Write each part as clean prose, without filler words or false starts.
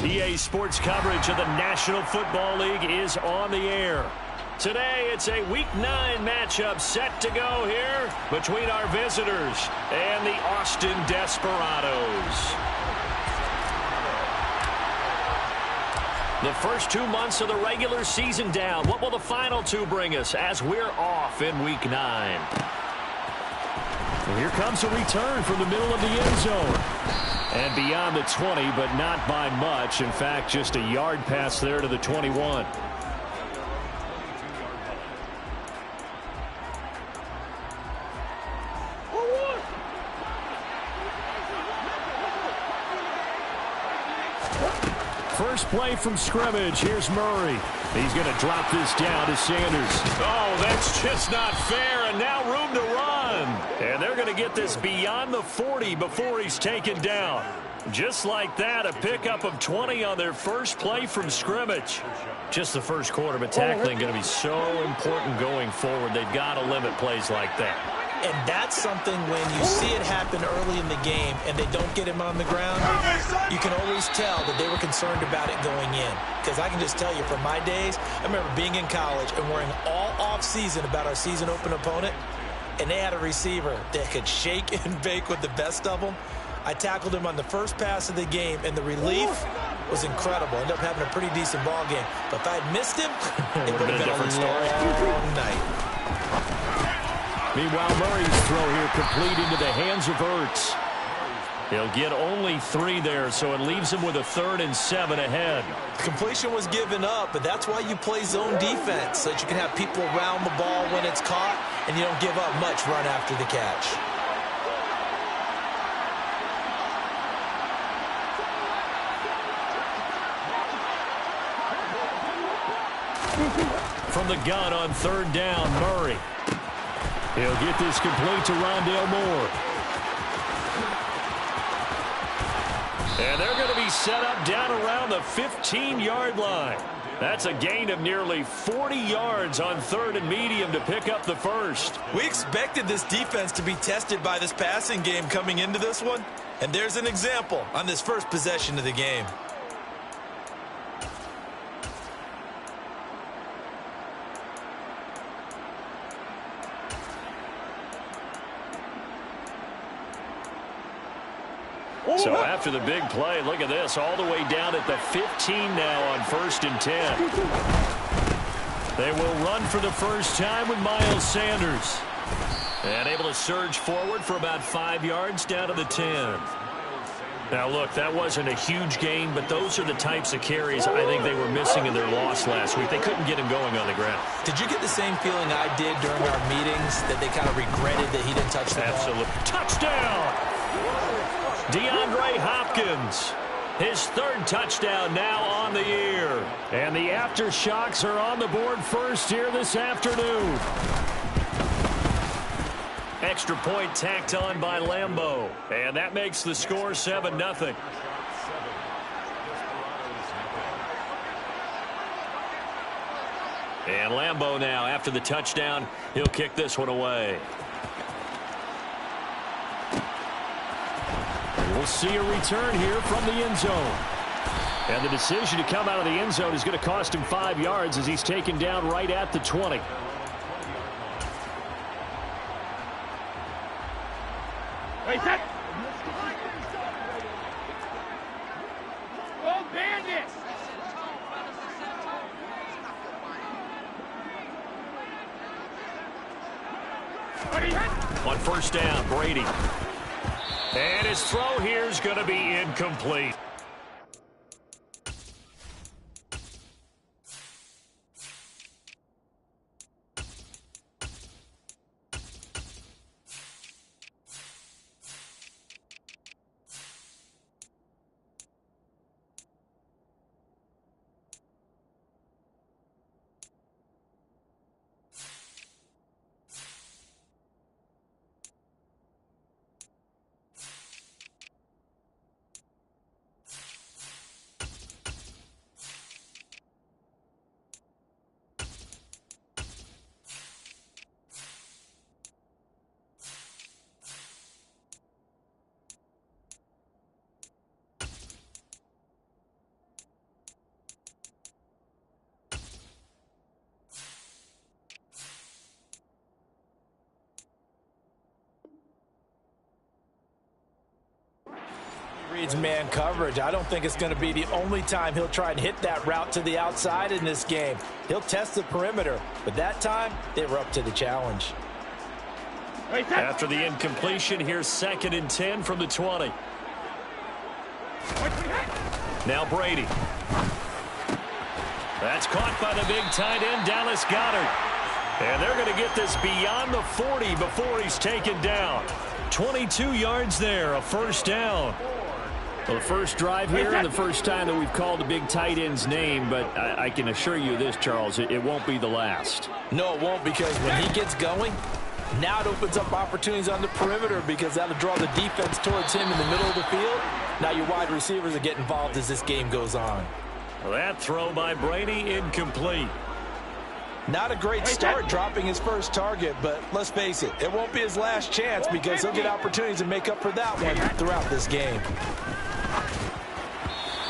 EA Sports coverage of the National Football League is on the air. Today, it's a Week 9 matchup set to go here between our visitors and the Austin Desperados. The first 2 months of the regular season down. What will the final two bring us as we're off in Week 9? Well, here comes a return from the middle of the end zone. And beyond the 20, but not by much. In fact, just a yard pass there to the 21. First play from scrimmage. Here's Murray. He's going to drop this down to Sanders. Oh, that's just not fair, and now room to run. And they're going to get this beyond the 40 before he's taken down. Just like that, a pickup of 20 on their first play from scrimmage. Just the first quarter, but tackling going to be so important going forward. They've got to limit plays like that. And that's something when you see it happen early in the game and they don't get him on the ground, you can always tell that they were concerned about it going in. Because I can just tell you, from my days, I remember being in college and worrying all off-season about our season-open opponent, and they had a receiver that could shake and bake with the best of them. I tackled him on the first pass of the game, and the relief was incredible. Ended up having a pretty decent ball game. But if I had missed him, it would have been a long night. Meanwhile, Murray's throw here complete into the hands of Ertz. He'll get only 3 there, so it leaves him with a 3rd and 7 ahead. Completion was given up, but that's why you play zone defense, so that you can have people around the ball when it's caught, and you don't give up much run after the catch. From the gun on 3rd down, Murray. He'll get this complete to Rondale Moore. And they're going to be set up down around the 15-yard line. That's a gain of nearly 40 yards on 3rd and medium to pick up the first. We expected this defense to be tested by this passing game coming into this one. And there's an example on this first possession of the game. So after the big play, look at this, all the way down at the 15 now on 1st and 10. They will run for the first time with Miles Sanders. And able to surge forward for about 5 yards down to the 10. Now, look, that wasn't a huge gain, but those are the types of carries I think they were missing in their loss last week. They couldn't get him going on the ground. Did you get the same feeling I did during our meetings, that they kind of regretted that he didn't touch the ball? Absolutely. Touchdown! DeAndre Hopkins, his 3rd touchdown now on the year. And the aftershocks are on the board first here this afternoon. Extra point tacked on by Lambeau. And that makes the score 7-0. And Lambeau now, after the touchdown, he'll kick this one away. We'll see a return here from the end zone. And the decision to come out of the end zone is going to cost him 5 yards as he's taken down right at the 20. Wait, set. Go Bandits! On 1st down, Brady. And his throw here is going to be incomplete. avoids man coverage. I don't think it's going to be the only time he'll try and hit that route to the outside in this game. He'll test the perimeter, but that time they were up to the challenge. After the incompletion, here's 2nd and 10 from the 20. Now Brady. That's caught by the big tight end, Dallas Goedert. And they're going to get this beyond the 40 before he's taken down. 22 yards there, a first down. Well, the first drive here and the first time that we've called a big tight end's name, but I can assure you this, Charles, it won't be the last. No, it won't, because when he gets going, now it opens up opportunities on the perimeter because that'll draw the defense towards him in the middle of the field. Now your wide receivers will get involved as this game goes on. That throw by Brady incomplete. Not a great start dropping his first target, but let's face it, it won't be his last chance because he'll get opportunities to make up for that one throughout this game.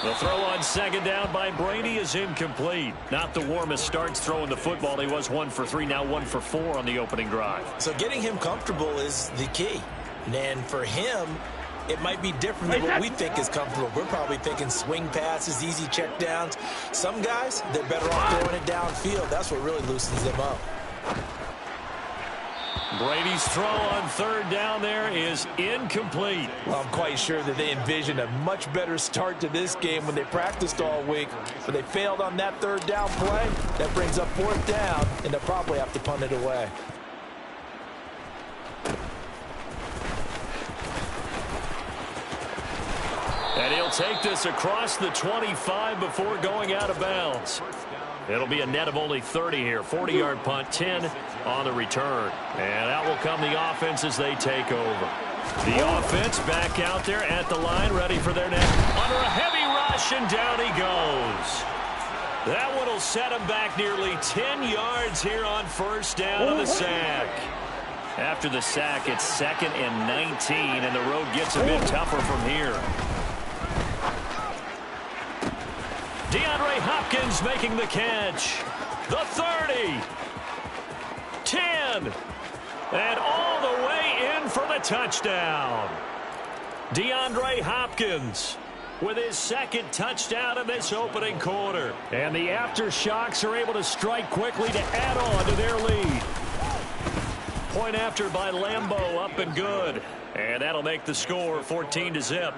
The throw on 2nd down by Brady is incomplete. Not the warmest starts throwing the football. He was 1 for 3, now 1 for 4 on the opening drive. So getting him comfortable is the key. And for him, it might be different than what we think is comfortable. We're probably thinking swing passes, easy checkdowns. Some guys, they're better off throwing it downfield. That's what really loosens them up. Brady's throw on 3rd down there is incomplete. Well, I'm quite sure that they envisioned a much better start to this game when they practiced all week. But they failed on that 3rd down play. That brings up 4th down, and they'll probably have to punt it away. And he'll take this across the 25 before going out of bounds. It'll be a net of only 30 here. 40-yard punt, 10 on the return. And out will come the offense as they take over. The offense back out there at the line, ready for their next. Under a heavy rush, and down he goes. That one will set him back nearly 10 yards here on 1st down on the sack. After the sack, it's 2nd and 19, and the road gets a bit tougher from here. DeAndre Hopkins making the catch. The 30. 10. And all the way in for the touchdown. DeAndre Hopkins with his 2nd touchdown in this opening quarter. And the Aftershocks are able to strike quickly to add on to their lead. Point after by Lambeau, up and good. And that'll make the score 14-0.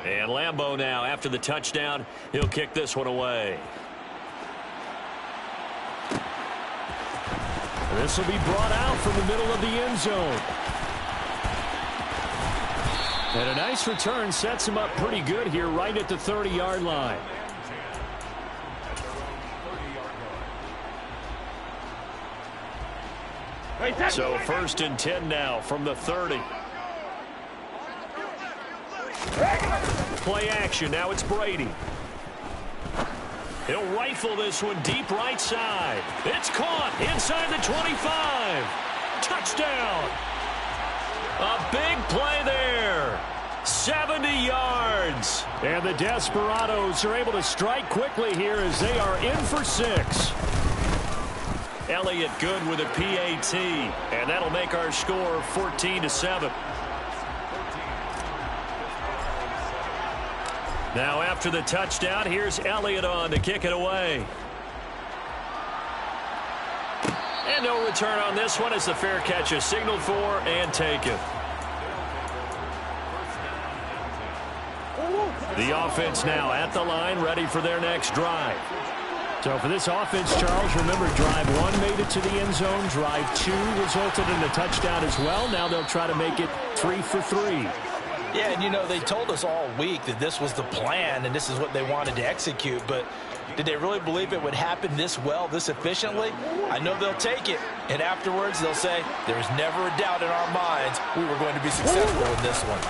And Lambeau now, after the touchdown, he'll kick this one away. This will be brought out from the middle of the end zone. And a nice return sets him up pretty good here right at the 30-yard line. So 1st and 10 now from the 30. Play action. Now it's Brady. He'll rifle this one deep right side. It's caught inside the 25. Touchdown. A big play there. 70 yards. And the Desperados are able to strike quickly here as they are in for 6. Elliott good with a PAT. And that'll make our score 14-7. Now after the touchdown, here's Elliott on to kick it away. And no return on this one as the fair catch is signaled for and taken. The offense now at the line, ready for their next drive. So for this offense, Charles, remember drive 1 made it to the end zone. Drive 2 resulted in a touchdown as well. Now they'll try to make it 3 for 3. Yeah, and you know, they told us all week that this was the plan and this is what they wanted to execute, but did they really believe it would happen this well, this efficiently? I know they'll take it, and afterwards they'll say, there's never a doubt in our minds we were going to be successful in this one.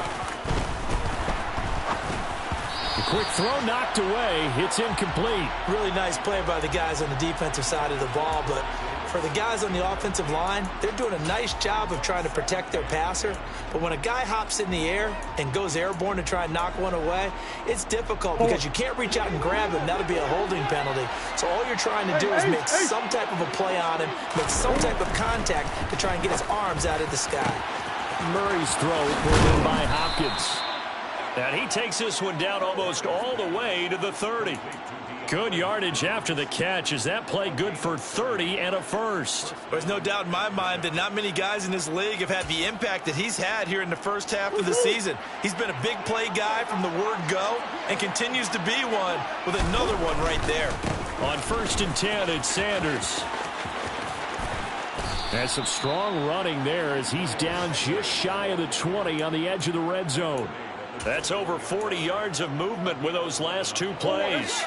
The quick throw knocked away. It's incomplete. Really nice play by the guys on the defensive side of the ball, but for the guys on the offensive line, they're doing a nice job of trying to protect their passer. But when a guy hops in the air and goes airborne to try and knock one away, it's difficult because you can't reach out and grab him. That'll be a holding penalty. So all you're trying to do is make some type of a play on him, make some type of contact to try and get his arms out of the sky. Murray's throw pulled in by Hopkins. And he takes this one down almost all the way to the 30. Good yardage after the catch. Is that play good for 30 and a first? There's no doubt in my mind that not many guys in this league have had the impact that he's had here in the first half of the season. He's been a big play guy from the word go and continues to be one with another one right there. On 1st and 10, it's Sanders. And some strong running there as he's down just shy of the 20 on the edge of the red zone. That's over 40 yards of movement with those last two plays.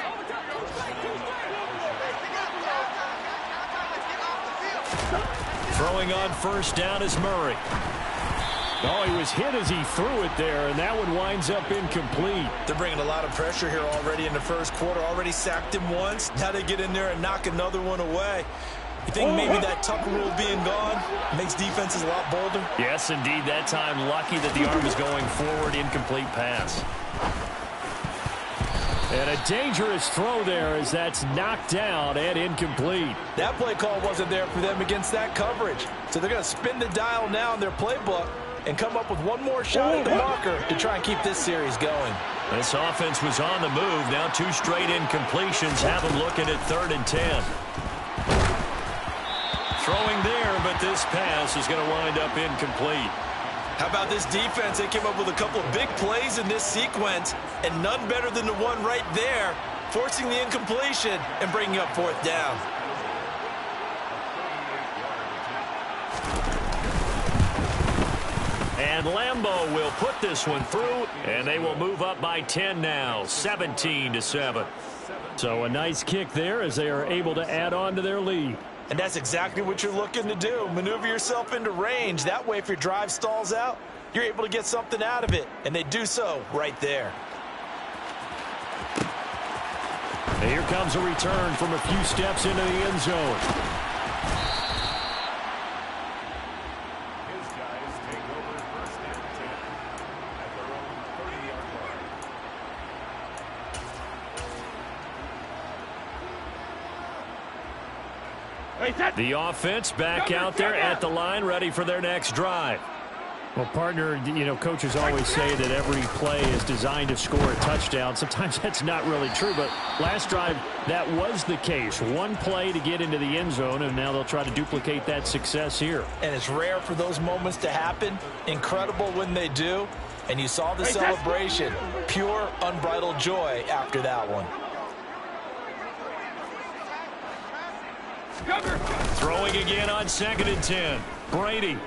Throwing on 1st down is Murray. Oh, he was hit as he threw it there, and that one winds up incomplete. They're bringing a lot of pressure here already in the first quarter. Already sacked him once. Now they get in there and knock another one away. You think maybe that tuck rule being gone makes defenses a lot bolder? Yes, indeed. That time, lucky that the arm was going forward. Incomplete pass. And a dangerous throw there as that's knocked down and incomplete. That play call wasn't there for them against that coverage. So they're going to spin the dial now in their playbook and come up with one more shot at the marker to try and keep this series going. This offense was on the move. Now 2 straight incompletions have them looking at 3rd and 10. Throwing there, but this pass is going to wind up incomplete. How about this defense? They came up with a couple of big plays in this sequence, and none better than the one right there, forcing the incompletion and bringing up 4th down. And Lambeau will put this one through, and they will move up by 10 now, 17-7. So a nice kick there as they are able to add on to their lead. And that's exactly what you're looking to do. Maneuver yourself into range. That way, if your drive stalls out, you're able to get something out of it. And they do so right there. And here comes a return from a few steps into the end zone. His guys take over 1st and 10 at their own 30-yard line. The offense back out there at the line, ready for their next drive. Well, partner, you know, coaches always say that every play is designed to score a touchdown. Sometimes that's not really true, but last drive, that was the case. One play to get into the end zone, and now they'll try to duplicate that success here. And it's rare for those moments to happen. Incredible when they do. And you saw the celebration. Pure, unbridled joy after that one. Throwing again on 2nd and 10. Brady.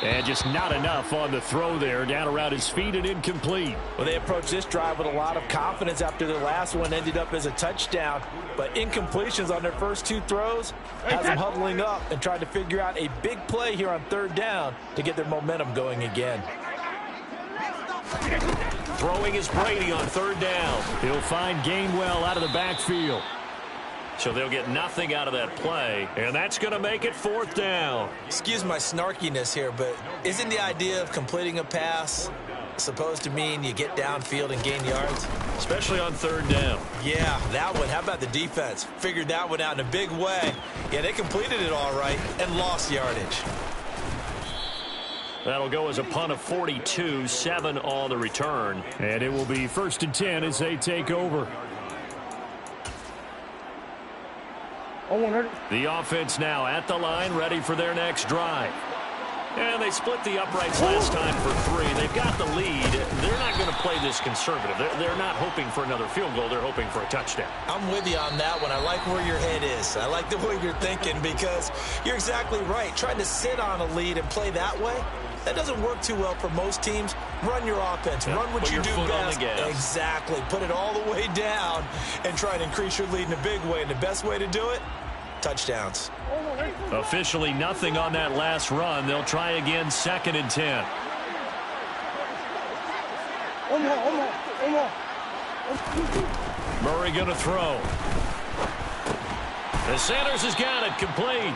And just not enough on the throw there. Down around his feet and incomplete. Well, they approached this drive with a lot of confidence after their last one ended up as a touchdown. But incompletions on their first 2 throws has them huddling up and trying to figure out a big play here on 3rd down to get their momentum going again. Throwing is Brady on 3rd down. He'll find Gainwell out of the backfield. So they'll get nothing out of that play, and that's going to make it 4th down. Excuse my snarkiness here, but isn't the idea of completing a pass supposed to mean you get downfield and gain yards? Especially on 3rd down. Yeah, that one. How about the defense? Figured that one out in a big way. Yeah, they completed it all right and lost yardage. That'll go as a punt of 42, 7 on the return. And it will be 1st and 10 as they take over. The offense now at the line, ready for their next drive. And they split the uprights last time for 3. They've got the lead. They're not going to play this conservative. They're not hoping for another field goal. They're hoping for a touchdown. I'm with you on that one. I like where your head is. I like the way you're thinking because you're exactly right. Trying to sit on a lead and play that way, that doesn't work too well for most teams. Run your offense. Run what you do best. Exactly. Put it all the way down and try to increase your lead in a big way. And the best way to do it, touchdowns. Officially nothing on that last run. They'll try again 2nd and 10. Murray going to throw. And Sanders has got it complete.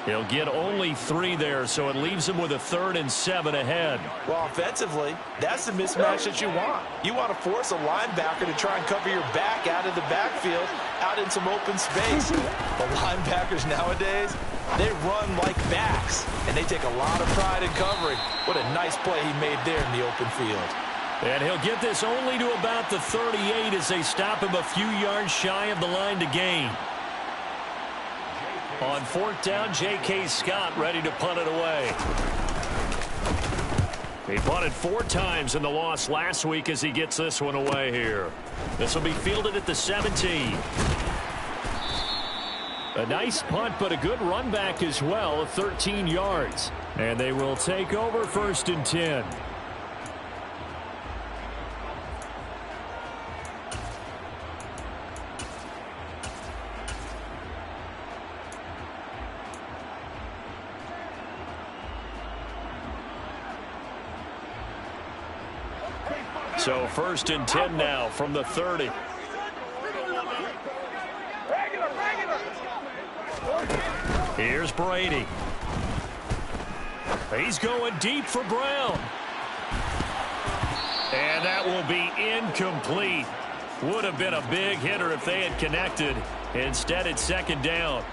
He'll get only 3 there, so it leaves him with a 3rd and 7 ahead. Well, offensively, that's the mismatch that you want. You want to force a linebacker to try and cover your back out of the backfield, out in some open space. The linebackers nowadays, They run like backs, and they take a lot of pride in covering. What a nice play he made there in the open field. And he'll get this only to about the 38 as they stop him a few yards shy of the line to gain. On 4th down, J.K. Scott ready to punt it away. He punted 4 times in the loss last week as he gets this one away here. This will be fielded at the 17. A nice punt, but a good run back as well, 13 yards. And they will take over 1st and 10. So 1st and 10 now from the 30. Here's Brady. He's going deep for Brown. And that will be incomplete. Would have been a big hitter if they had connected. Instead, it's 2nd down.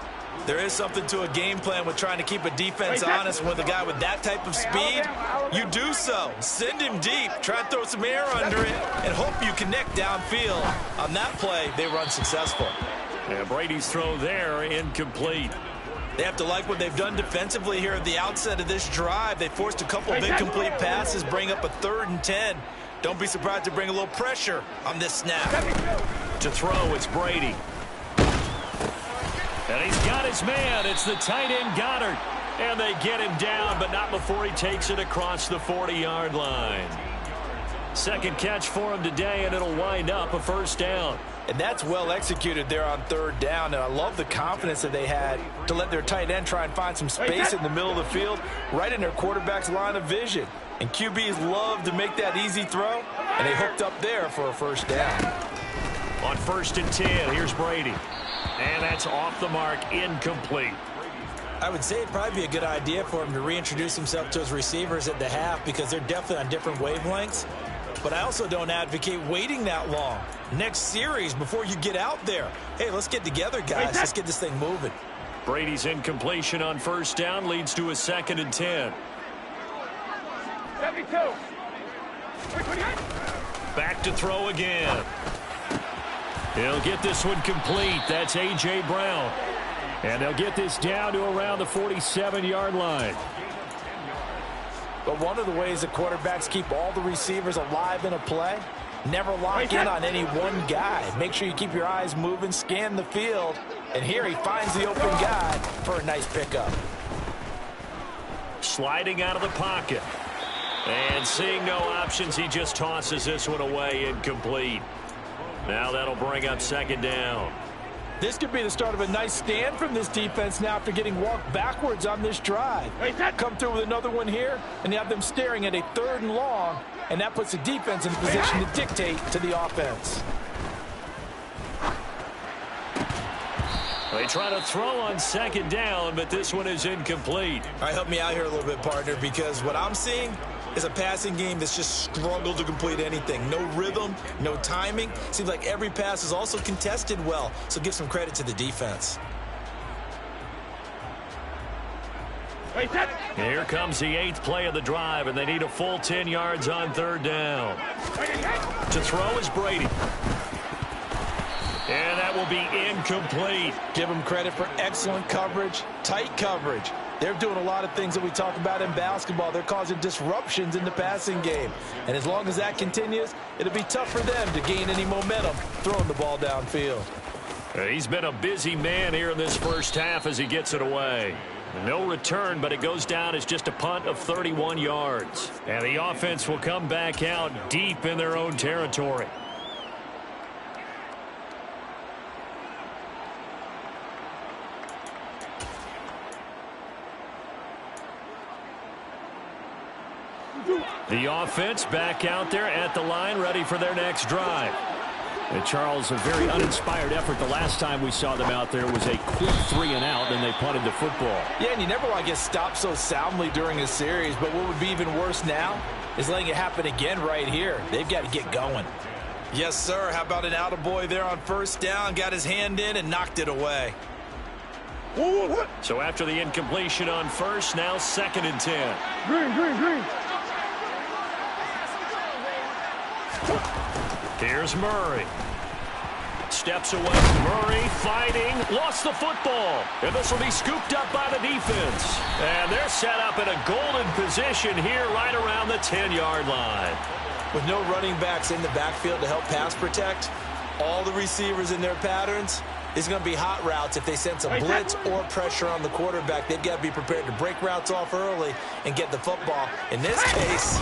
There is something to a game plan with trying to keep a defense honest. With a guy with that type of speed, you do so. Send him deep, try and throw some air under it, and hope you connect downfield. On that play, they run successful. And Brady's throw there, incomplete. They have to like what they've done defensively here at the outset of this drive. They forced a couple of incomplete passes, bring up a 3rd and 10. Don't be surprised to bring a little pressure on this snap. To throw, it's Brady. And he's got his man. It's the tight end, Goddard. And they get him down, but not before he takes it across the 40-yard line. 2nd catch for him today, and it'll wind up a 1st down. And that's well executed there on 3rd down. And I love the confidence that they had to let their tight end try and find some space in the middle of the field, right in their quarterback's line of vision. And QBs love to make that easy throw, and they hooked up there for a 1st down. On 1st and 10, here's Brady. And that's off the mark, incomplete. I would say it'd probably be a good idea for him to reintroduce himself to his receivers at the half because they're definitely on different wavelengths. But I also don't advocate waiting that long. Next series before you get out there. Hey, let's get together, guys. Let's get this thing moving. Brady's incompletion on 1st down leads to a 2nd and 10. 72. Back to throw again. He'll get this one complete. That's A.J. Brown. And they'll get this down to around the 47-yard line. But one of the ways the quarterbacks keep all the receivers alive in a play, never lock in on any one guy. Make sure you keep your eyes moving, scan the field. And here he finds the open guy for a nice pickup. Sliding out of the pocket. And seeing no options, he just tosses this one away, incomplete. Now that'll bring up 2nd down. This could be the start of a nice stand from this defense now after getting walked backwards on this drive. Come through with another one here, and you have them staring at a 3rd and long, and that puts the defense in a position to dictate to the offense. They try to throw on 2nd down, but this one is incomplete. All right, help me out here a little bit, partner, because what I'm seeing is a passing game that's just struggled to complete anything. No rhythm, no timing. Seems like every pass is also contested well, so give some credit to the defense. Here comes the 8th play of the drive, and they need a full 10 yards on 3rd down. To throw is Brady. And that will be incomplete. Give them credit for excellent coverage, tight coverage. They're doing a lot of things that we talk about in basketball. They're causing disruptions in the passing game. And as long as that continues, it'll be tough for them to gain any momentum throwing the ball downfield. He's been a busy man here in this 1st half as he gets it away. No return, but it goes down as just a punt of 31 yards. And the offense will come back out deep in their own territory. The offense back out there at the line, ready for their next drive. And Charles, a very uninspired effort. The last time we saw them out there was a quick 3 and out, and they punted the football. Yeah, and you never want to get stopped so soundly during a series, but what would be even worse now is letting it happen again right here. They've got to get going. Yes, sir. How about an attaboy there on 1st down? Got his hand in and knocked it away. So after the incompletion on first, now 2nd and 10. Green. Here's Murray. Steps away. Murray fighting. Lost the football. And this will be scooped up by the defense. And they're set up in a golden position here right around the 10-yard line. With no running backs in the backfield to help pass protect, all the receivers in their patterns, it's going to be hot routes. If they sense a blitz or pressure on the quarterback, they've got to be prepared to break routes off early and get the football. In this case,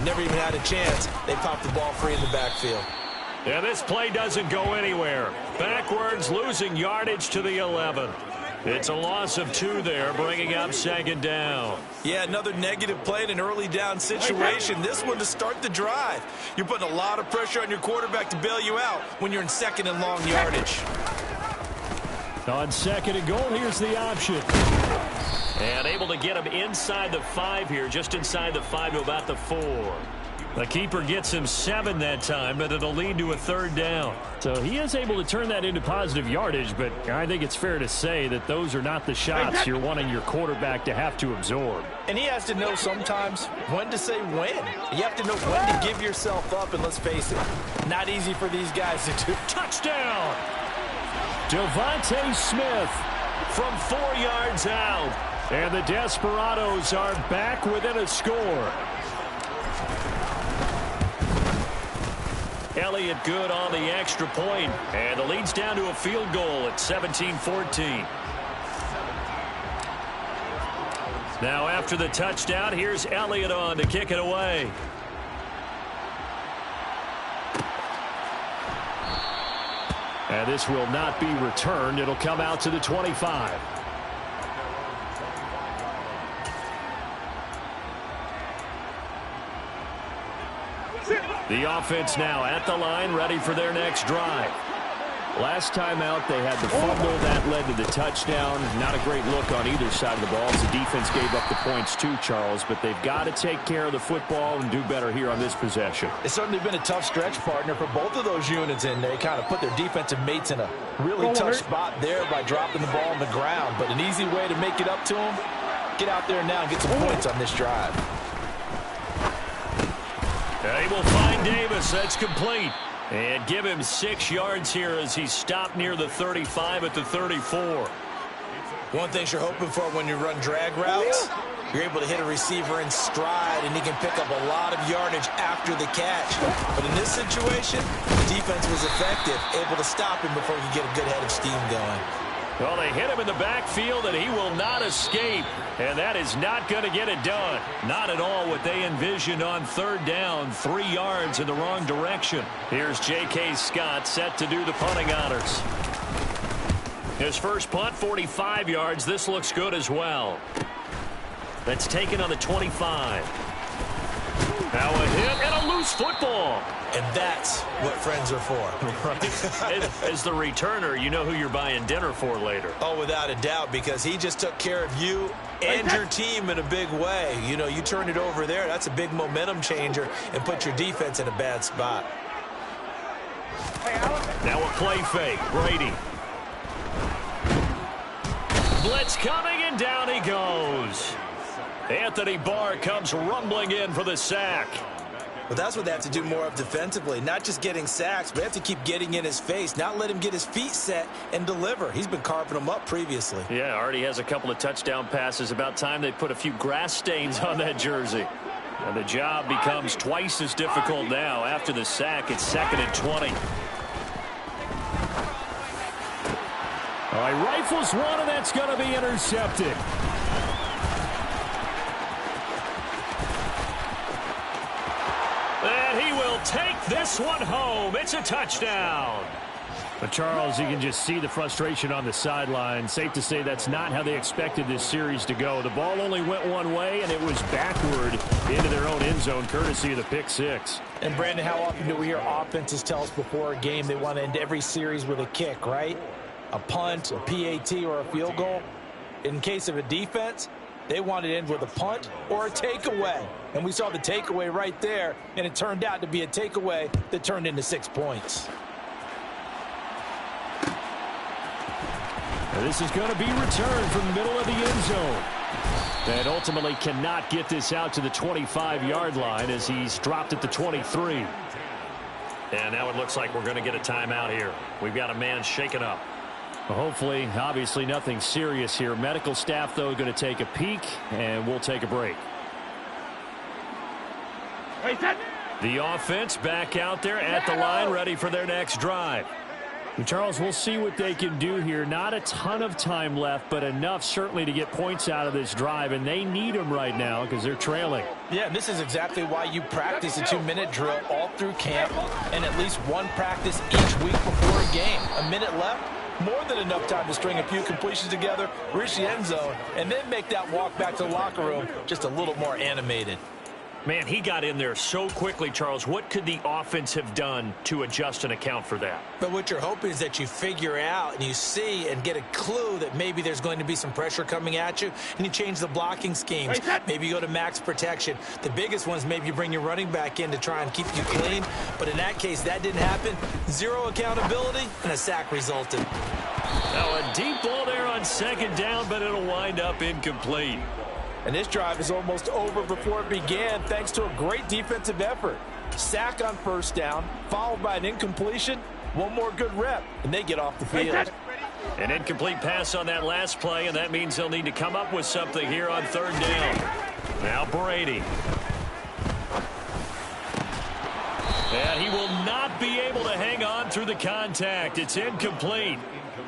never even had a chance. They popped the ball free in the backfield. Yeah, this play doesn't go anywhere. Backwards, losing yardage to the 11. It's a loss of 2 there, bringing up 2nd down. Yeah, another negative play in an early down situation. This one to start the drive. You're putting a lot of pressure on your quarterback to bail you out when you're in 2nd and long yardage. On 2nd and goal, here's the option. And able to get him inside the 5 here, just inside the 5 to about the 4. The keeper gets him 7 that time, but it'll lead to a 3rd down. So he is able to turn that into positive yardage, but I think it's fair to say that those are not the shots you're wanting your quarterback to have to absorb. And he has to know sometimes when to say when. You have to know when to give yourself up, and let's face it, not easy for these guys to do. Touchdown! Devontae Smith from 4 yards out. And the Desperados are back within a score. Elliott good on the extra point, and the lead's down to a field goal at 17-14. Now after the touchdown, here's Elliott on to kick it away. And this will not be returned. It'll come out to the 25. The offense now at the line, ready for their next drive. Last time out, they had the fumble that led to the touchdown. Not a great look on either side of the ball as the defense gave up the points too, Charles. But they've got to take care of the football and do better here on this possession. It's certainly been a tough stretch, partner, for both of those units, and they kind of put their defensive mates in a really tough spot there by dropping the ball on the ground. But an easy way to make it up to them, get out there now and get some points on this drive. They will find Davis. That's complete. And give him 6 yards here as he's stopped near the 35 at the 34. One thing you're hoping for when you run drag routes, you're able to hit a receiver in stride, and he can pick up a lot of yardage after the catch. But in this situation, the defense was effective, able to stop him before he could get a good head of steam going. Well, they hit him in the backfield, and he will not escape. And that is not going to get it done. Not at all what they envisioned on 3rd down. 3 yards in the wrong direction. Here's J.K. Scott set to do the punting honors. His first punt, 45 yards. This looks good as well. That's taken on the 25. Now a hit and a loose football. And that's what friends are for. Right. As the returner, you know who you're buying dinner for later. Oh, without a doubt, because he just took care of you and your team in a big way. You know, you turn it over there, that's a big momentum changer, and put your defense in a bad spot. Now a play fake. Brady. Blitz coming, and down he goes. Anthony Barr comes rumbling in for the sack. But that's what they have to do more of defensively. Not just getting sacks, but they have to keep getting in his face. Not let him get his feet set and deliver. He's been carving them up previously. Yeah, already has a couple of touchdown passes. About time they put a few grass stains on that jersey. And the job becomes twice as difficult now. After the sack, it's 2nd and 20. All right, rifles one, and that's going to be intercepted. And he will take this one home. It's a touchdown. But Charles, you can just see the frustration on the sideline. Safe to say that's not how they expected this series to go. The ball only went one way, and it was backward into their own end zone, courtesy of the pick six. And, Brandon, how often do we hear offenses tell us before a game they want to end every series with a kick, right? A punt, a PAT, or a field goal. In case of a defense, they want to end with a punt or a takeaway. And we saw the takeaway right there, and it turned out to be a takeaway that turned into 6 points. And this is going to be returned from the middle of the end zone. And ultimately cannot get this out to the 25-yard line as he's dropped at the 23. And now it looks like we're going to get a timeout here. We've got a man shaken up. Well, hopefully, obviously nothing serious here. Medical staff, though, going to take a peek, and we'll take a break. The offense back out there at the line, ready for their next drive. And Charles, we'll see what they can do here. Not a ton of time left, but enough certainly to get points out of this drive, and they need them right now because they're trailing. Yeah, this is exactly why you practice a 2-minute drill all through camp and at least one practice each week before a game. A minute left, more than enough time to string a few completions together, reach the end zone, and then make that walk back to the locker room just a little more animated. Man, he got in there so quickly, Charles. What could the offense have done to adjust and account for that? But what you're hoping is that you figure out and you see and get a clue that maybe there's going to be some pressure coming at you, and you change the blocking schemes. Maybe you go to max protection. The biggest ones, maybe you bring your running back in to try and keep you clean. But in that case, that didn't happen. Zero accountability, and a sack resulted. Now a deep ball there on second down, but it'll wind up incomplete. And this drive is almost over before it began thanks to a great defensive effort. Sack on first down, followed by an incompletion. One more good rep, and they get off the field. An incomplete pass on that last play, and that means they'll need to come up with something here on third down. Now Brady. And he will not be able to hang on through the contact. It's incomplete.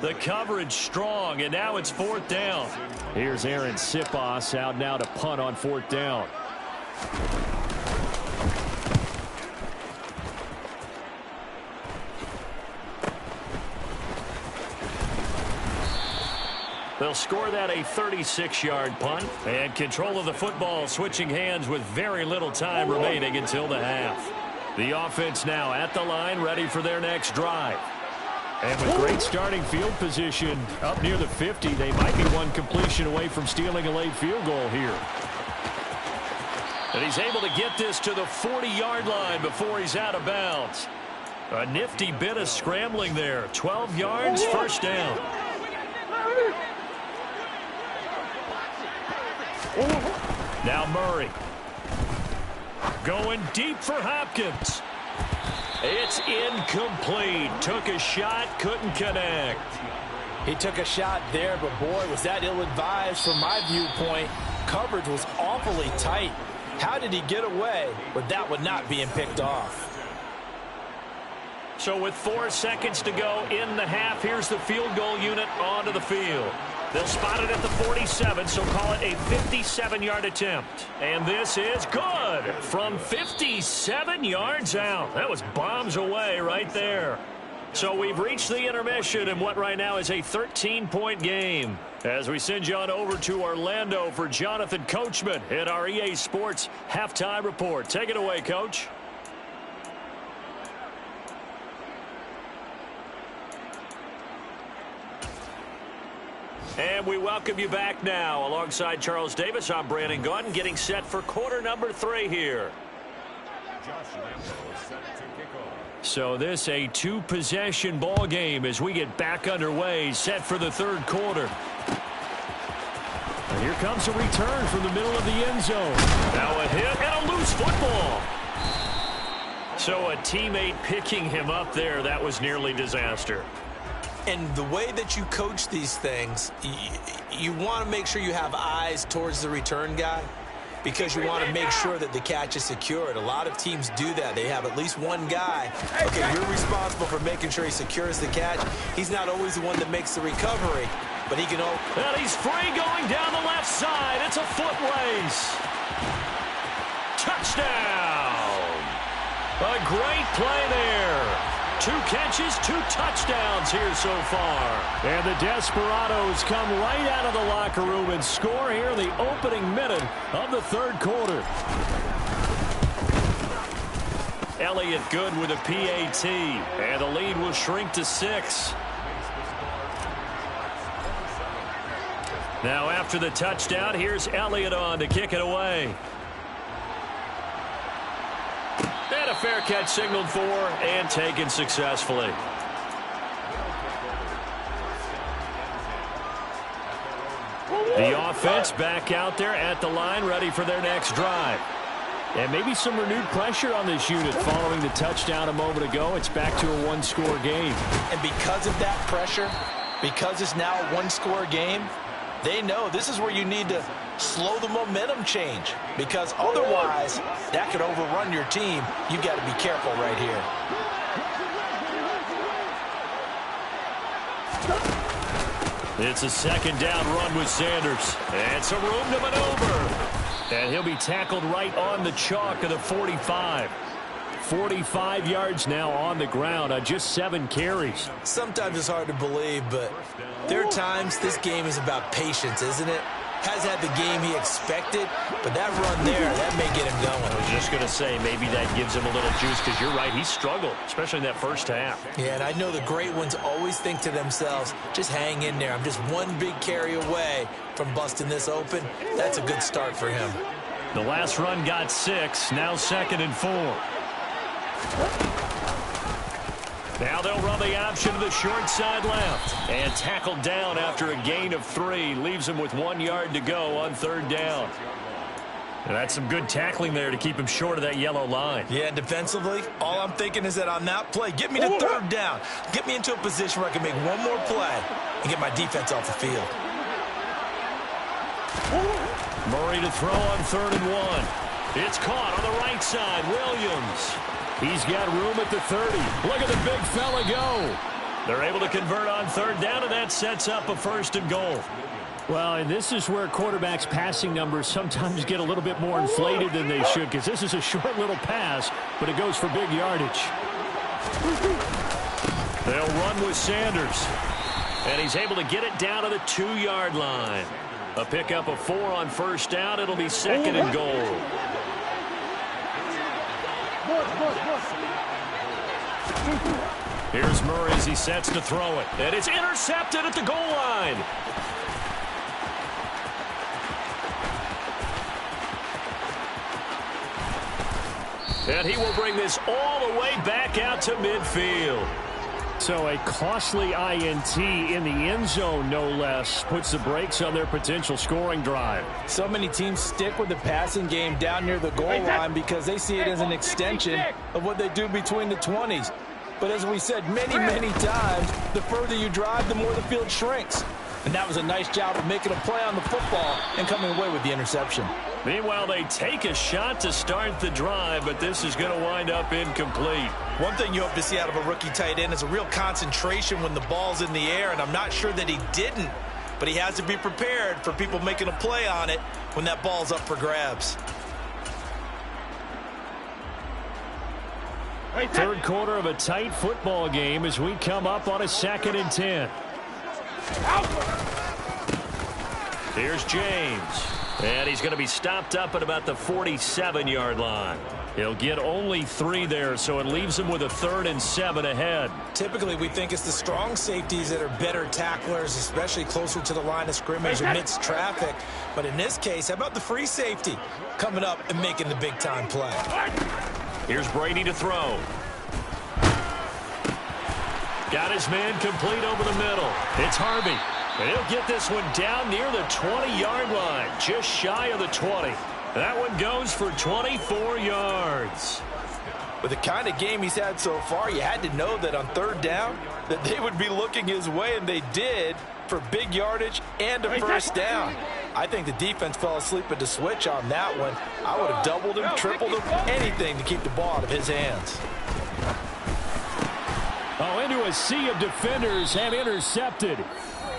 The coverage strong, and now it's fourth down. Here's Aaron Sipos out now to punt on fourth down. They'll score that a 36-yard punt, and control of the football switching hands with very little time remaining until the half. The offense now at the line, ready for their next drive. And with great starting field position up near the 50, they might be one completion away from stealing a late field goal here. And he's able to get this to the 40-yard line before he's out of bounds. A nifty bit of scrambling there. 12 yards, first down. Now Murray. Going deep for Hopkins. It's incomplete. Took a shot, couldn't connect. He took a shot there, but boy, was that ill-advised from my viewpoint. Coverage was awfully tight. How did he get away with that one not being picked off? So with 4 seconds to go in the half, here's the field goal unit onto the field. They'll spot it at the 47, so call it a 57-yard attempt. And this is good from 57 yards out. That was bombs away right there. So we've reached the intermission in what right now is a 13-point game. As we send you on over to Orlando for Jonathan Coachman in our EA Sports Halftime Report. Take it away, Coach. And we welcome you back now. Alongside Charles Davis, I'm Brandon Gordon, getting set for quarter number 3 here. So this a 2-possession ball game as we get back underway, set for the third quarter. And here comes a return from the middle of the end zone. Now a hit and a loose football. So a teammate picking him up there, that was nearly disaster. And the way that you coach these things, you want to make sure you have eyes towards the return guy because you want to make sure that the catch is secured. A lot of teams do that. They have at least one guy. Okay, you're responsible for making sure he secures the catch. He's not always the one that makes the recovery, but he can. And he's free going down the left side. It's a foot race. Touchdown. A great play there. 2 catches, 2 touchdowns here so far. And the Desperados come right out of the locker room and score here in the opening minute of the third quarter. Elliott good with a PAT, and the lead will shrink to 6. Now after the touchdown, here's Elliott on to kick it away. And a fair catch signaled for and taken successfully. The offense back out there at the line, ready for their next drive. And maybe some renewed pressure on this unit following the touchdown a moment ago. It's back to a one-score game. And because of that pressure, because it's now a one-score game, they know this is where you need to slow the momentum change, because otherwise that could overrun your team. You've got to be careful right here. It's a second down run with Sanders. And some room to maneuver. And he'll be tackled right on the chalk of the 45. 45 yards now on the ground on just 7 carries. Sometimes it's hard to believe, but there are times this game is about patience, isn't it? Has had the game he expected, but that run there, that may get him going. I was just going to say, maybe that gives him a little juice, because you're right, he struggled, especially in that first half. Yeah, and I know the great ones always think to themselves, just hang in there. I'm just one big carry away from busting this open. That's a good start for him. The last run got 6, now 2nd and 4. Now they'll run the option to the short side left. And tackled down after a gain of 3. Leaves him with 1 yard to go on 3rd down. And that's some good tackling there to keep him short of that yellow line. Yeah, defensively, all I'm thinking is that on that play, get me to 3rd down. Get me into a position where I can make one more play and get my defense off the field. Murray to throw on 3rd and 1. It's caught on the right side. Williams. He's got room at the 30. Look at the big fella go. They're able to convert on 3rd down, and that sets up a 1st and goal. Well, and this is where quarterbacks' passing numbers sometimes get a little bit more inflated than they should, because this is a short little pass, but it goes for big yardage. They'll run with Sanders. And he's able to get it down to the 2-yard line. A pickup of 4 on 1st down. It'll be 2nd and goal. Here's Murray as he sets to throw it. And it's intercepted at the goal line. And he will bring this all the way back out to midfield. So a costly INT in the end zone, no less, puts the brakes on their potential scoring drive. So many teams stick with the passing game down near the goal line because they see it as an extension of what they do between the 20s. But as we said many times, the further you drive, the more the field shrinks. And that was a nice job of making a play on the football and coming away with the interception. Meanwhile, they take a shot to start the drive, but this is going to wind up incomplete. One thing you hope to see out of a rookie tight end is a real concentration when the ball's in the air, and I'm not sure that he didn't, but he has to be prepared for people making a play on it when that ball's up for grabs. 3rd quarter of a tight football game as we come up on a 2nd and 10. Here's James. And he's going to be stopped up at about the 47-yard line. He'll get only 3 there, so it leaves him with a 3rd and 7 ahead. Typically, we think it's the strong safeties that are better tacklers, especially closer to the line of scrimmage amidst traffic. But in this case, how about the free safety coming up and making the big-time play? Here's Brady to throw. Got his man complete over the middle. It's Harvey. And he'll get this one down near the 20-yard line, just shy of the 20. That one goes for 24 yards. With the kind of game he's had so far, you had to know that on 3rd down that they would be looking his way, and they did, for big yardage and a 1st down. I think the defense fell asleep at the switch on that one. I would have doubled him, tripled him, anything to keep the ball out of his hands. Oh, into a sea of defenders and intercepted.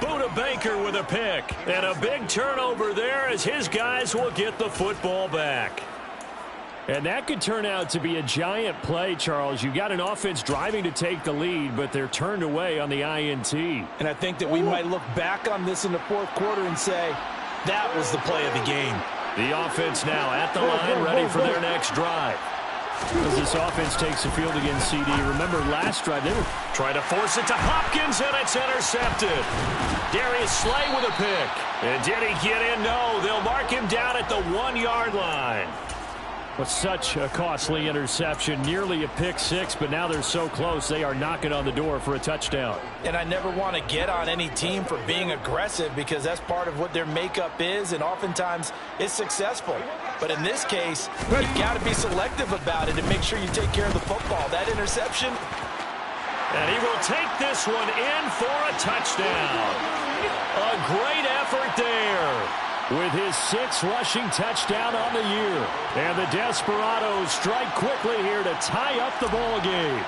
Buda Baker with a pick. And a big turnover there as his guys will get the football back. And that could turn out to be a giant play, Charles. You got an offense driving to take the lead, but they're turned away on the INT. And I think that we might look back on this in the 4th quarter and say, that was the play of the game. The offense now at the line, ready for their next drive. As this offense takes the field against CD, remember last drive, they were trying to force it to Hopkins, and it's intercepted. Darius Slay with a pick. And did he get in? No, they'll mark him down at the 1-yard line. With such a costly interception, nearly a pick six, but now they're so close they are knocking on the door for a touchdown. And I never want to get on any team for being aggressive because that's part of what their makeup is, and oftentimes it's successful. But in this case, you've got to be selective about it and make sure you take care of the football. That interception. And he will take this one in for a touchdown. A great effort there. With his 6th rushing touchdown on the year. And the Desperados strike quickly here to tie up the ball game.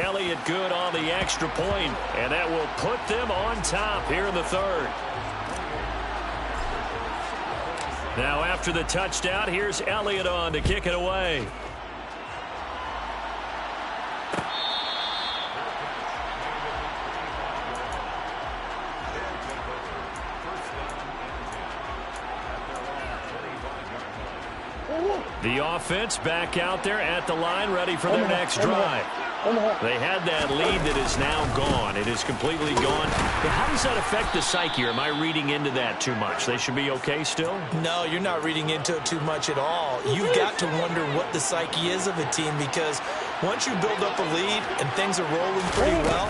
Elliott good on the extra point, and that will put them on top here in the 3rd. Now after the touchdown, here's Elliott on to kick it away. The offense back out there at the line, ready for their next drive. They had that lead that is now gone. It is completely gone. But how does that affect the psyche? Am I reading into that too much? They should be okay still? No, you're not reading into it too much at all. You've got to wonder what the psyche is of a team, because once you build up a lead and things are rolling pretty well,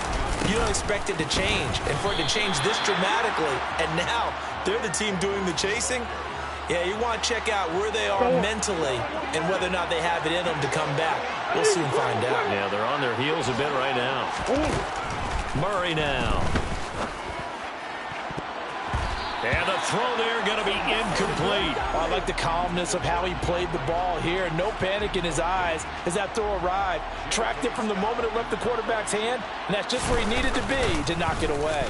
you don't expect it to change. And for it to change this dramatically, and now they're the team doing the chasing, yeah, you want to check out where they are mentally and whether or not they have it in them to come back. We'll soon find out. Yeah, they're on their heels a bit right now. Murray now. And the throw there going to be incomplete. I like the calmness of how he played the ball here. No panic in his eyes as that throw arrived. Tracked it from the moment it left the quarterback's hand, and that's just where he needed to be to knock it away.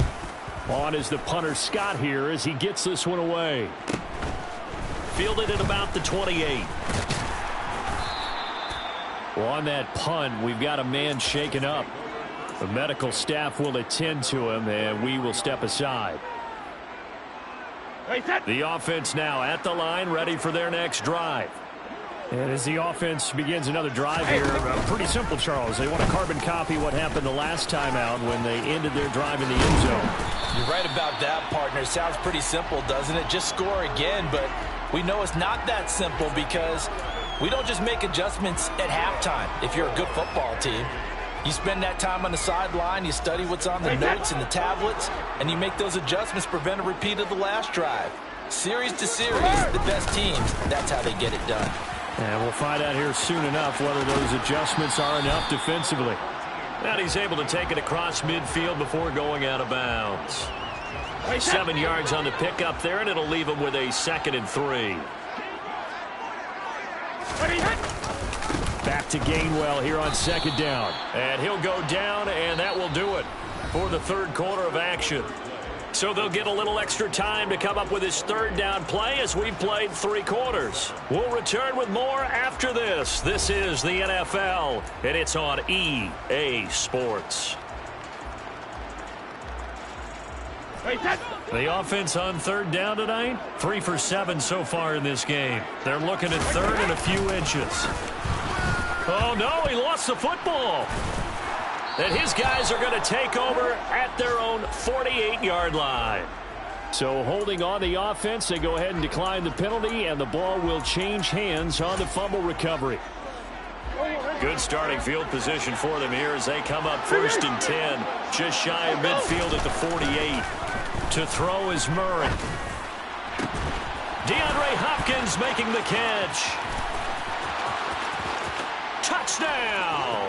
On is the punter Scott here as he gets this one away. Fielded at about the 28. Well, on that punt, we've got a man shaken up. The medical staff will attend to him, and we will step aside. The offense now at the line, ready for their next drive. And as the offense begins another drive here, pretty simple, Charles. They want to carbon copy what happened the last time out when they ended their drive in the end zone. You're right about that, partner. Sounds pretty simple, doesn't it? Just score again, but we know it's not that simple because we don't just make adjustments at halftime if you're a good football team. You spend that time on the sideline, you study what's on the notes and the tablets, and you make those adjustments to prevent a repeat of the last drive. Series to series, the best teams, that's how they get it done. And we'll find out here soon enough whether those adjustments are enough defensively. And he's able to take it across midfield before going out of bounds. 7 yards on the pickup there, and it'll leave him with a 2nd and 3. Back to Gainwell here on 2nd down. And he'll go down, and that will do it for the 3rd quarter of action. So they'll get a little extra time to come up with his 3rd down play as we've played 3 quarters. We'll return with more after this. This is the NFL, and it's on EA Sports. The offense on 3rd down tonight, 3 for 7 so far in this game. They're looking at 3rd and a few inches. Oh, no, he lost the football. And his guys are going to take over at their own 48-yard line. So holding on the offense, they go ahead and decline the penalty, and the ball will change hands on the fumble recovery. Good starting field position for them here as they come up 1st and 10. Just shy of midfield at the 48. To throw is Murray. DeAndre Hopkins making the catch. Touchdown!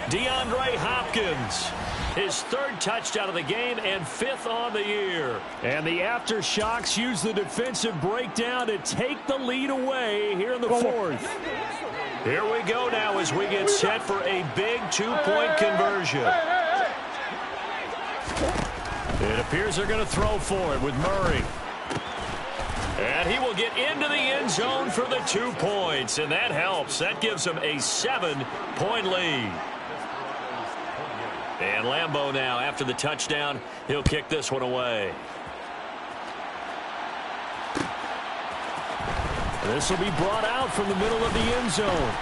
DeAndre Hopkins. His 3rd touchdown of the game and 5th on the year. And the aftershocks use the defensive breakdown to take the lead away here in the 4th. Here we go now as we get set for a big 2-point conversion. It appears they're going to throw for it with Murray. And he will get into the end zone for the 2 points, and that helps. That gives him a 7-point lead. And Lambeau now, after the touchdown, he'll kick this one away. This will be brought out from the middle of the end zone.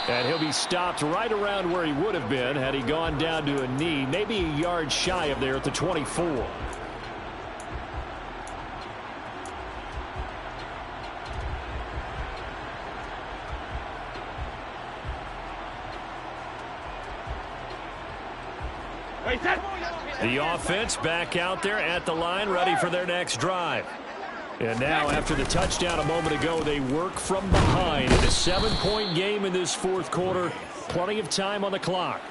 And he'll be stopped right around where he would have been had he gone down to a knee, maybe a yard shy of there at the 24. The offense back out there at the line, ready for their next drive. And now, after the touchdown a moment ago, they work from behind in a 7-point game in this fourth quarter. Plenty of time on the clock.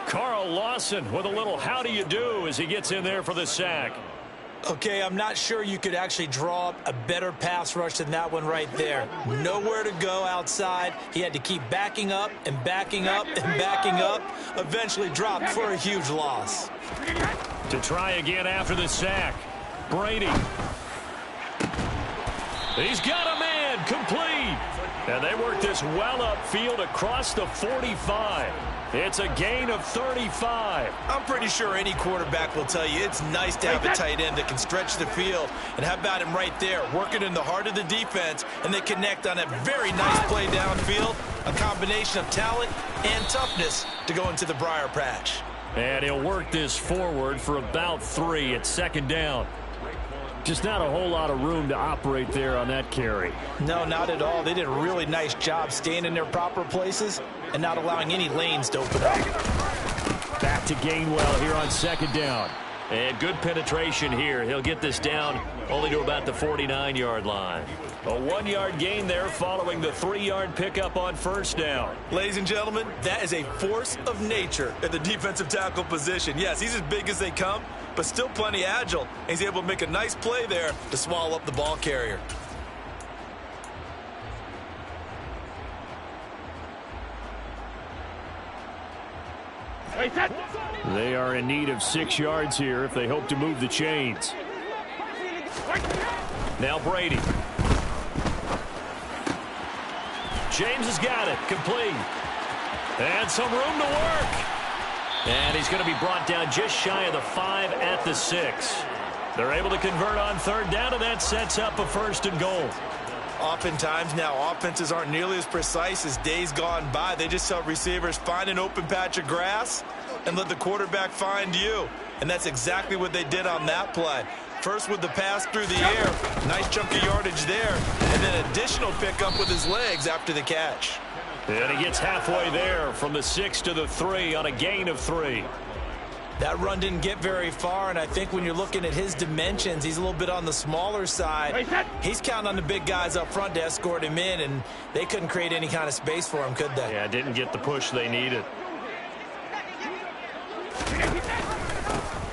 Carl Lawson with a little how do you do as he gets in there for the sack. Okay, I'm not sure you could actually draw up a better pass rush than that one right there. Nowhere to go outside. He had to keep backing up and backing up and backing up. Eventually dropped for a huge loss. To try again after the sack. Brady. He's got a man complete. And they work this well upfield across the 45. It's a gain of 35. I'm pretty sure any quarterback will tell you it's nice to have a tight end that can stretch the field. And how about him right there, working in the heart of the defense, and they connect on a very nice play downfield. A combination of talent and toughness to go into the briar patch. And he'll work this forward for about 3 at second down. Just not a whole lot of room to operate there on that carry. No, not at all. They did a really nice job staying in their proper places and not allowing any lanes to open up. Back to Gainwell here on second down. And good penetration here. He'll get this down only to about the 49-yard line. A 1-yard gain there following the 3-yard pickup on first down. Ladies and gentlemen, that is a force of nature at the defensive tackle position. Yes, he's as big as they come, but still plenty agile. And he's able to make a nice play there to swallow up the ball carrier. They are in need of 6 yards here if they hope to move the chains. Now Brady. James has got it. Complete. And some room to work. And he's going to be brought down just shy of the 5 at the 6. They're able to convert on third down, and that sets up a 1st and goal. Oftentimes now, offenses aren't nearly as precise as days gone by. They just tell receivers, find an open patch of grass and let the quarterback find you. And that's exactly what they did on that play. First with the pass through the air, nice chunk of yardage there, and then additional pickup with his legs after the catch. And he gets halfway there from the 6 to the 3 on a gain of 3. That run didn't get very far, and I think when you're looking at his dimensions, he's a little bit on the smaller side. He's counting on the big guys up front to escort him in, and they couldn't create any kind of space for him, could they? Yeah, didn't get the push they needed.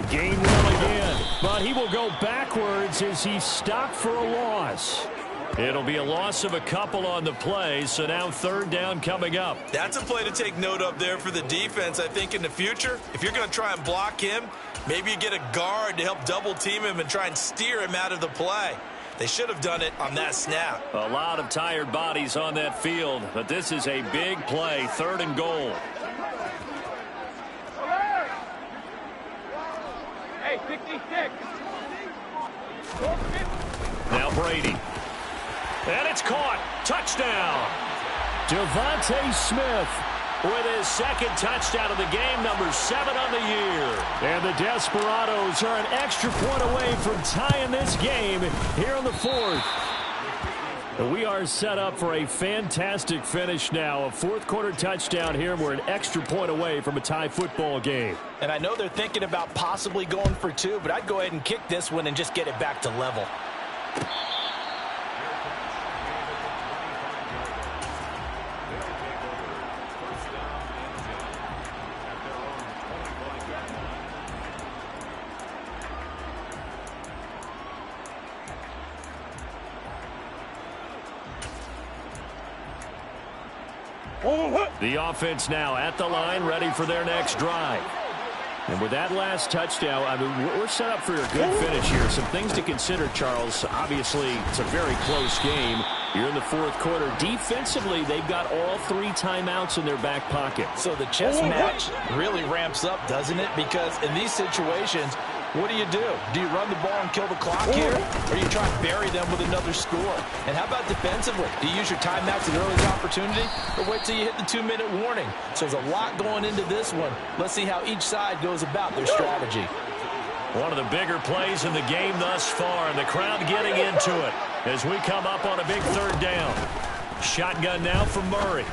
Gainwell again, but he will go backwards as he's stopped for a loss. It'll be a loss of a couple on the play, so now third down coming up. That's a play to take note of there for the defense. I think in the future, if you're going to try and block him, maybe you get a guard to help double team him and try and steer him out of the play. They should have done it on that snap. A lot of tired bodies on that field, but this is a big play, 3rd and goal. Hey, 66. Now Brady. And it's caught. Touchdown. Devontae Smith With his 2nd touchdown of the game, number 7 on the year. And the Desperados are an extra point away from tying this game here in the 4th. We are set up for a fantastic finish now. A 4th quarter touchdown here. We're an extra point away from a tie football game. And I know they're thinking about possibly going for 2, but I'd go ahead and kick this one and just get it back to level. The offense now at the line, ready for their next drive. And with that last touchdown, I mean, we're set up for a good finish here. Some things to consider, Charles. Obviously, it's a very close game. You're in the 4th quarter. Defensively, they've got all 3 timeouts in their back pocket. So the chess match really ramps up, doesn't it? Because in these situations, what do? Do you run the ball and kill the clock here? Or you try and bury them with another score? And how about defensively? Do you use your timeouts at early opportunity? Or wait till you hit the 2-minute warning? So there's a lot going into this one. Let's see how each side goes about their strategy. One of the bigger plays in the game thus far, and the crowd getting into it as we come up on a big 3rd down. Shotgun now from Murray.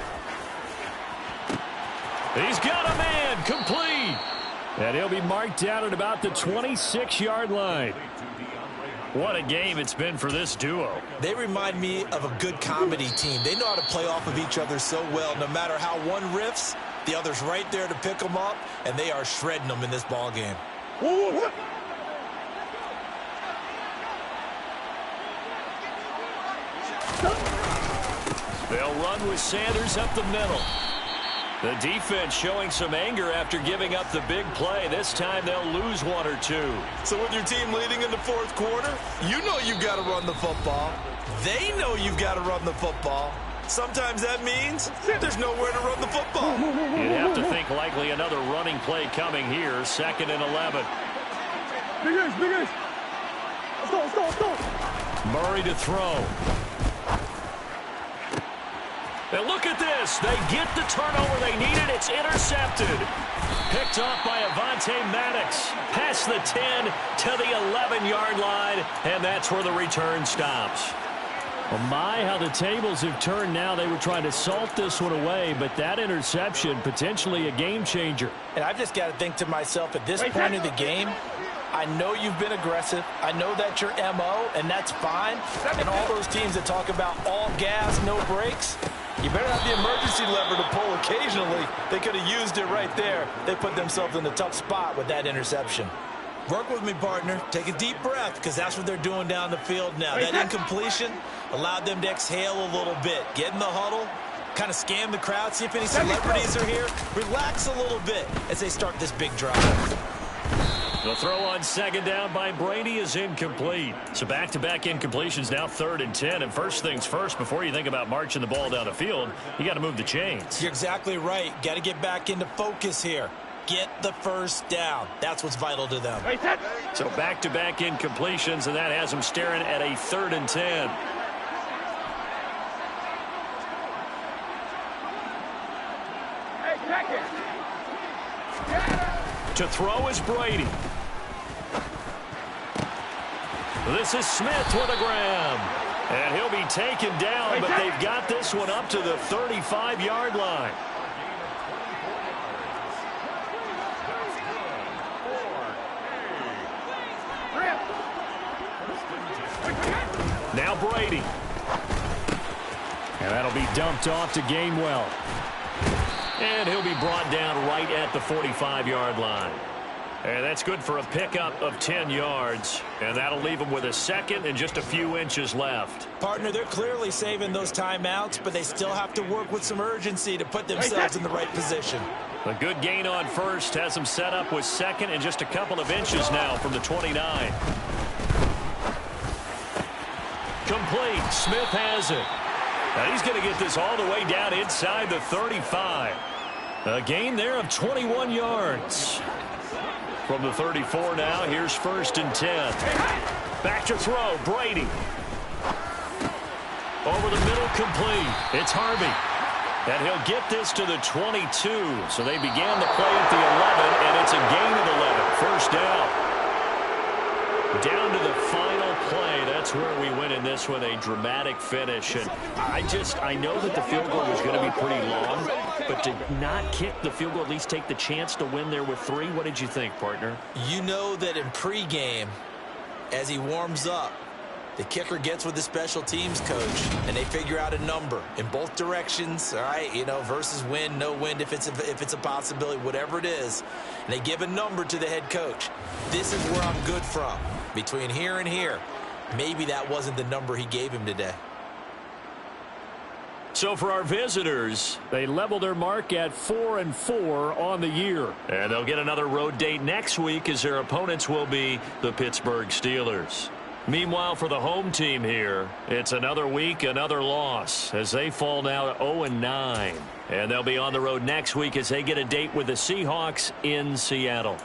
He's got a man complete. And he'll be marked down at about the 26-yard line. What a game it's been for this duo. They remind me of a good comedy team. They know how to play off of each other so well. No matter how one riffs, the other's right there to pick them up, and they are shredding them in this ball game. They'll run with Sanders up the middle. The defense showing some anger after giving up the big play. This time they'll lose one or two. So with your team leading in the fourth quarter, you know you've got to run the football. They know you've got to run the football. Sometimes that means there's nowhere to run the football. You'd have to think likely another running play coming here. 2nd and 11. Big ace. Let's go. Murray to throw. And look at this. They get the turnover they needed. It's intercepted. Picked off by Avonte Maddox. Past the 10 to the 11-yard line. And that's where the return stops. Well, my, how the tables have turned now. They were trying to salt this one away, but that interception, potentially a game changer. And I've just got to think to myself, at this point in the game, I know you've been aggressive. I know that's your MO, and that's fine. And all those teams that talk about all gas, no brakes, you better have the emergency lever to pull occasionally. They could have used it right there. They put themselves in a tough spot with that interception. Work with me, partner. Take a deep breath, because that's what they're doing down the field now. That incompletion allowed them to exhale a little bit. Get in the huddle, kind of scan the crowd, see if any celebrities are here. Relax a little bit as they start this big drive. The throw on 2nd down by Brady is incomplete. So back-to-back incompletions, now 3rd and 10. And first things first, before you think about marching the ball down the field, you got to move the chains. You're exactly right. Got to get back into focus here. Get the first down. That's what's vital to them. So back-to-back incompletions, and that has them staring at a 3rd and 10. Hey, check it. To throw is Brady. This is Smith with a grab. And he'll be taken down, but they've got this one up to the 35-yard line. Now Brady. And that'll be dumped off to Gainwell. And he'll be brought down right at the 45-yard line. And that's good for a pickup of 10 yards. And that'll leave them with a 2nd and just a few inches left. Partner, they're clearly saving those timeouts, but they still have to work with some urgency to put themselves in the right position. A good gain on first has them set up with 2nd and just a couple of inches now from the 29. Complete. Smith has it. Now he's going to get this all the way down inside the 35. A gain there of 21 yards. From the 34 now, here's 1st and 10. Back to throw, Brady. Over the middle, complete. It's Harvey. And he'll get this to the 22. So they began the play at the 11, and it's a gain of 11. First down. Down to the final play. That's where we win in this one, a dramatic finish. And I know that the field goal was going to be pretty long, but to not kick the field goal, at least take the chance to win there with 3, what did you think, partner? You know that in pregame, as he warms up, the kicker gets with the special teams coach, and they figure out a number in both directions, all right, you know, versus wind, no wind, if it's a possibility, whatever it is. And they give a number to the head coach. This is where I'm good from. Between here and here, maybe that wasn't the number he gave him today. So for our visitors, they level their mark at 4-4 on the year. And they'll get another road date next week as their opponents will be the Pittsburgh Steelers. Meanwhile, for the home team here, it's another week, another loss as they fall now to 0-9. And they'll be on the road next week as they get a date with the Seahawks in Seattle.